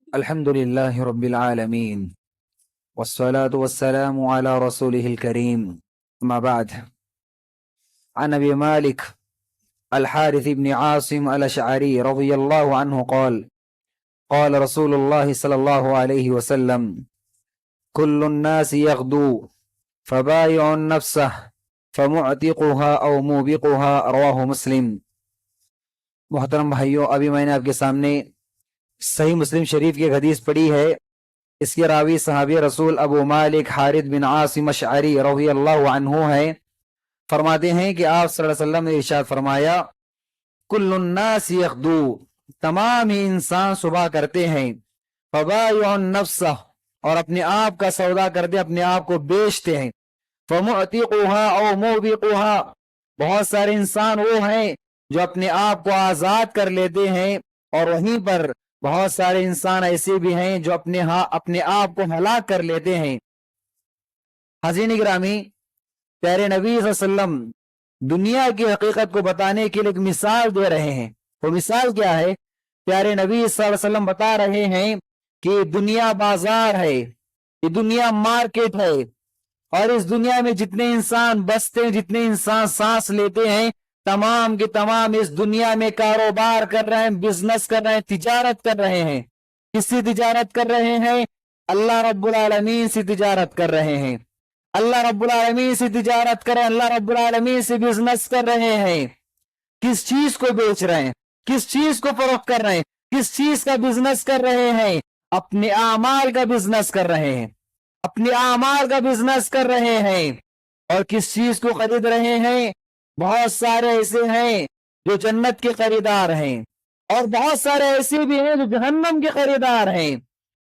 الحمد لله رب العالمين والصلاة والسلام على رسوله الكريم أما بعد. عن أبي مالك الحارث بن عاصم الأشعري رضي الله عنه قال قال رسول الله صلى الله عليه وسلم كل الناس يغدو فبايع نفسه فمعتقها أو موبقها رواه مسلم. محترم بھائیو، ابھی میں نے آپ کے سامنے صحیح مسلم شریف کی ایک حدیث پڑھی ہے. اس کے راوی صحابی رسول ابو مالک حارث بن عاصم اشعری رضی اللہ عنہ ہے. فرماتے ہیں کہ آپ صلی اللہ علیہ وسلم نے ارشاد فرمایا کل الناس یغدو، تمام ہی انسان صبح کرتے ہیں، فبایع نفسہ، اور اپنے آپ کا سودا کرتے، اپنے آپ کو بیچتے ہیں، فمعتقها او موبقها، بہت سارے انسان وہ ہیں جو اپنے آپ کو آزاد کر لیتے ہیں، اور وہیں پر بہت سارے انسان ایسے بھی ہیں جو اپنے آپ کو ہلاک کر لیتے ہیں. حاضرین گرامی، پیارے نبی صلی اللہ علیہ وسلم دنیا کی حقیقت کو بتانے کے لیے ایک مثال دے رہے ہیں. وہ مثال کیا ہے؟ پیارے نبی صلی اللہ علیہ وسلم بتا رہے ہیں کہ دنیا بازار ہے، یہ دنیا مارکیٹ ہے، اور اس دنیا میں جتنے انسان بستے ہیں، جتنے انسان سانس لیتے ہیں، تمام کے تمام اس دنیا میں کاروبار کر رہے ہیں، بزنس کر رہے ہیں، تجارت کر رہے ہیں. کس سے تجارت کر رہے ہیں؟ اللہ رب العالمین سے تجارت کر رہے ہیں. اللہ رب العالمین سے تجارت کر رہے ہیں، اللہ رب العالمین سے بزنس کر رہے ہیں. کس چیز کو بیچ رہے ہیں؟ کس چیز کو فروخت کر رہے ہیں؟ کس چیز کا بزنس کر رہے ہیں؟ اپنے اعمال کا بزنس کر رہے ہیں، اپنے اعمال کا بزنس کر رہے ہیں. اور کس چیز کو خرید رہے ہیں؟ بہت سارے ایسے ہیں جو جنت کے خریدار ہیں، اور بہت سارے ایسے بھی ہیں جو جہنم کے خریدار ہیں.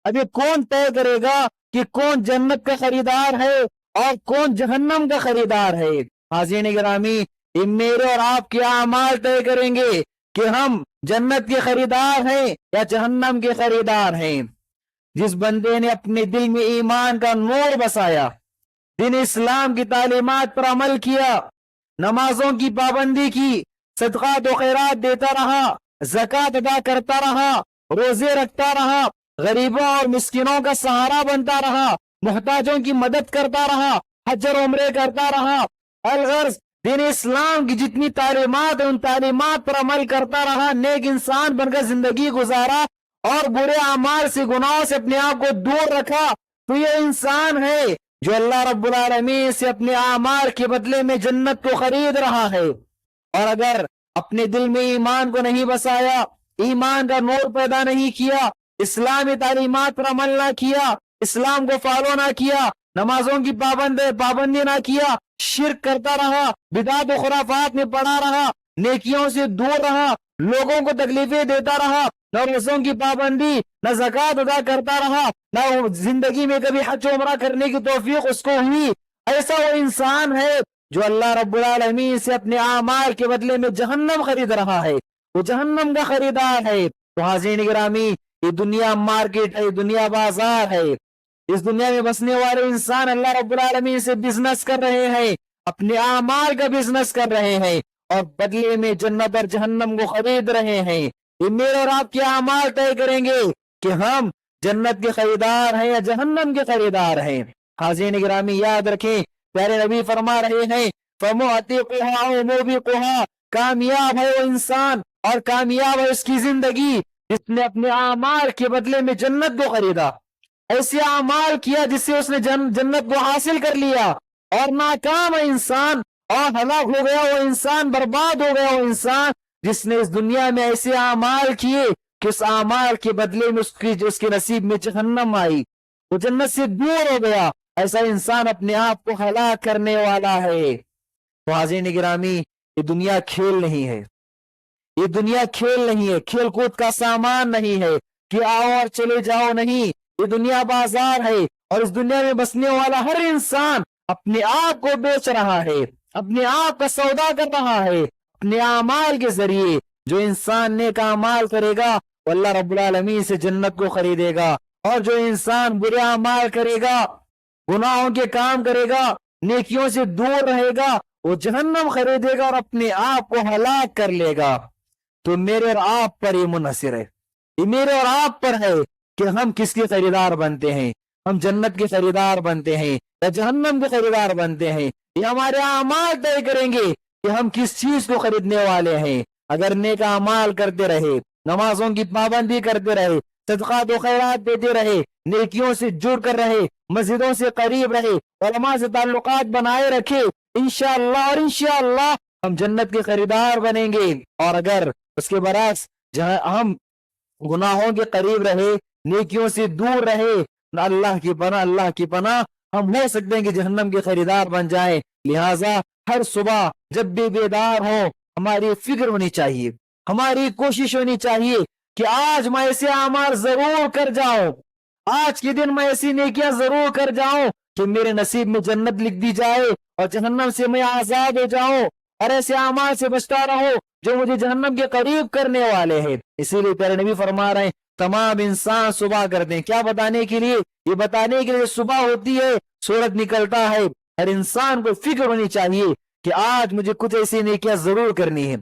اب یہ کون طے کرے گا کہ کون جنت کا خریدار ہے اور کون جہنم کا خریدار ہے؟ حاضرین گرامی، یہ میرے اور آپ کے اعمال طے کریں گے کہ ہم جنت کے خریدار ہیں یا جہنم کے خریدار ہیں. جس بندے نے اپنے دل میں ایمان کا نور بسایا، دین اسلام کی تعلیمات پر عمل کیا، نمازوں کی پابندی کی، صدقات و خیرات دیتا رہا، زکوٰۃ ادا کرتا رہا، روزے رکھتا رہا، غریبوں اور مسکینوں کا سہارا بنتا رہا، محتاجوں کی مدد کرتا رہا، حج اور عمرے کرتا رہا، الغرض دین اسلام کی جتنی تعلیمات ہیں ان تعلیمات پر عمل کرتا رہا، نیک انسان بن کر زندگی گزارا، اور برے اعمال سے، گناہوں سے اپنے آپ کو دور رکھا، تو یہ انسان ہے جو اللہ رب العالمین سے اپنے اعمال کے بدلے میں جنت کو خرید رہا ہے. اور اگر اپنے دل میں ایمان کو نہیں بسایا، ایمان کا نور پیدا نہیں کیا، اسلامی تعلیمات پر عمل نہ کیا، اسلام کو فالو نہ کیا، نمازوں کی پابندی نہ کیا، شرک کرتا رہا، بدعات و خرافات میں پڑا رہا، نیکیوں سے دور رہا، لوگوں کو تکلیفیں دیتا رہا، نہ روزوں کی پابندی، نہ زکوٰۃ ادا کرتا رہا، نہ زندگی میں کبھی حج و عمرہ کرنے کی توفیق اس کو ہوئی، ایسا وہ انسان ہے جو اللہ رب العالمین سے اپنے اعمال کے بدلے میں جہنم خرید رہا ہے، وہ جہنم کا خریدار ہے. تو حاضرین گرامی، یہ دنیا مارکیٹ ہے، دنیا بازار ہے. اس دنیا میں بسنے والے انسان اللہ رب العالمین سے بزنس کر رہے ہیں، اپنے اعمال کا بزنس کر رہے ہیں، اور بدلے میں جنت اور جہنم کو خرید رہے ہیں. یہ میرے اور آپ کے اعمال طے کریں گے کہ ہم جنت کے خریدار ہیں یا جہنم کے خریدار ہیں. حاضرین گرامی، یاد رکھیں، پیارے نبی فرما رہے ہیں فَمُعْتِقُهَا أَوْ مُوبِقُهَا، کامیاب ہے وہ انسان اور کامیاب ہے اس کی زندگی جس نے اپنے اعمال کے بدلے میں جنت کو خریدا، ایسے اعمال کیا جس سے اس نے جنت کو حاصل کر لیا. اور ناکام ہے انسان اور ہلاک ہو گیا وہ انسان، برباد ہو گیا وہ انسان جس نے اس دنیا میں ایسے اعمال کیے کہ اس اعمال کے بدلے میں اس کے نصیب میں جہنم آئی، وہ جنت سے دور ہو گیا. ایسا انسان اپنے آپ کو ہلاک کرنے والا ہے. تو حاضرین گرامی، یہ دنیا کھیل نہیں ہے، یہ دنیا کھیل نہیں ہے، کھیل کود کا سامان نہیں ہے کہ آؤ اور چلے جاؤ، نہیں. یہ دنیا بازار ہے، اور اس دنیا میں بسنے والا ہر انسان اپنے آپ کو بیچ رہا ہے، اپنے آپ کا سودا کر رہا ہے اپنے اعمال کے ذریعے. جو انسان نیک اعمال کرے گا وہ اللہ رب العالمین سے جنت کو خریدے گا، اور جو انسان برے اعمال کرے گا، گناہوں کے کام کرے گا، نیکیوں سے دور رہے گا، وہ جہنم خریدے گا اور اپنے آپ کو ہلاک کر لے گا. تو میرے اور آپ پر یہ منحصر ہے، یہ میرے اور آپ پر ہے کہ ہم کس کے خریدار بنتے ہیں، ہم جنت کے خریدار بنتے ہیں یا جہنم کے خریدار بنتے ہیں. یہ ہمارے اعمال طے کریں گے کہ ہم کس چیز کو خریدنے والے ہیں. اگر نیک اعمال کرتے رہے، نمازوں کی پابندی کرتے رہے، صدقات و خیرات دیتے رہے، نیکیوں سے جڑ کر رہے، مسجدوں سے قریب رہے، علماء سے تعلقات بنائے رکھے، انشاءاللہ اور انشاءاللہ ہم جنت کے خریدار بنیں گے. اور اگر اس کے برعکس جہاں ہم گناہوں کے قریب رہے، نیکیوں سے دور رہے، اللہ کی پناہ ہم ہو سکتے ہیں کہ جہنم کے خریدار بن جائیں. لہٰذا ہر صبح جب بھی بیدار ہوں ہماری فکر ہونی چاہیے، ہماری کوشش ہونی چاہیے کہ آج میں ایسے اعمال ضرور کر جاؤں، آج کے دن میں ایسی نیکیاں ضرور کر جاؤں کہ میرے نصیب میں جنت لکھ دی جائے اور جہنم سے میں آزاد ہو جاؤں، اور ایسے اعمال سے بچتا رہوں جو مجھے جہنم کے قریب کرنے والے ہیں. اسی لیے پیارے نبی فرما رہے ہیں تمام انسان صبح کرتے ہیں. کیا بتانے کے لیے؟ یہ بتانے کے لیے صبح ہوتی ہے، سورج نکلتا ہے، ہر انسان کو فکر ہونی چاہیے کہ آج مجھے کچھ ایسی نیکیاں ضرور کرنی ہے،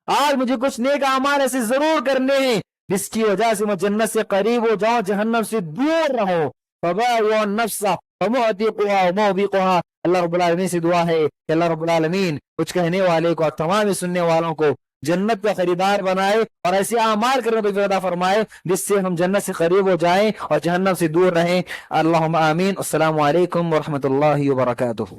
آج مجھے کچھ نیک اعمال ایسے ضرور کرنے ہیں جس کی وجہ سے میں جنت سے قریب ہو جاؤں، جہنم سے دور رہوں. فبايع النفس فمعتقها وموبقها. اللہ رب العالمین سے دعا ہے کہ اللہ رب العالمین کچھ کہنے والے کو اور تمام سننے والوں کو جنت کا خریدار بنائے اور ایسے اعمال کرنے پر وعدہ فرمائے جس سے ہم جنت سے قریب ہو جائیں اور جہنم سے دور رہیں. اللہم آمین. السلام علیکم ورحمۃ اللہ وبرکاتہ.